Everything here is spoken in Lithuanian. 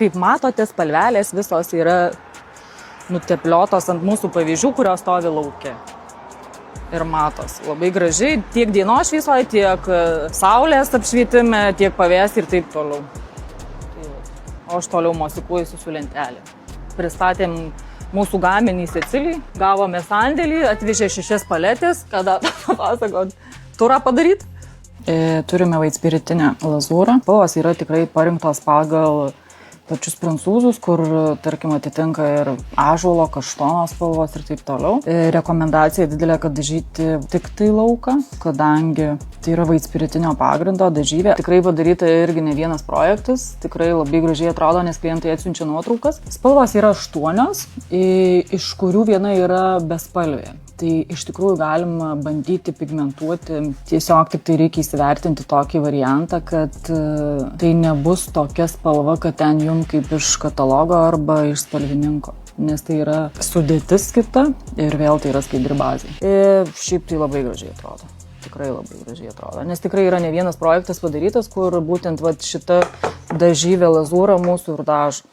Kaip matote, spalvelės visos yra nutepliotos ant mūsų pavyzdžių, kurios stovi lauke. Ir matos. Labai gražiai, tiek dienos šviesoje, tiek saulės apšvietime, tiek pavėsy ir taip toliau. O aš toliau mosikuojusiu su lentelė. Pristatėm mūsų gaminį Sicilijai, gavome sandėlį, atvežė 6 paletės, kada papasakot, turą padaryti. Turime vaitspiritinę lazūrą. Spalvos yra tikrai parinktos pagal pačius prancūzus, kur, tarkim, atitinka ir ąžuolo, kaštono spalvos ir taip toliau. Rekomendacija didelė, kad dažyti tik tai lauką, kadangi tai yra vaitspiritinio pagrindo dažyvė. Tikrai padaryta irgi ne vienas projektas, tikrai labai gražiai atrodo, nes klientai atsiunčia nuotraukas. Spalvos yra 8, iš kurių viena yra bespalvė. Tai iš tikrųjų galima bandyti pigmentuoti, tiesiog tik tai reikia įsivertinti tokį variantą, kad tai nebus tokia spalva, kad ten jum kaip iš katalogo arba iš spalvininko, nes tai yra sudėtis kita ir vėl tai yra skaidri bazė. Ir šiaip tai labai gražiai atrodo, tikrai labai gražiai atrodo, nes tikrai yra ne vienas projektas padarytas, kur būtent šita dažyvė lazūra mūsų ir dažo.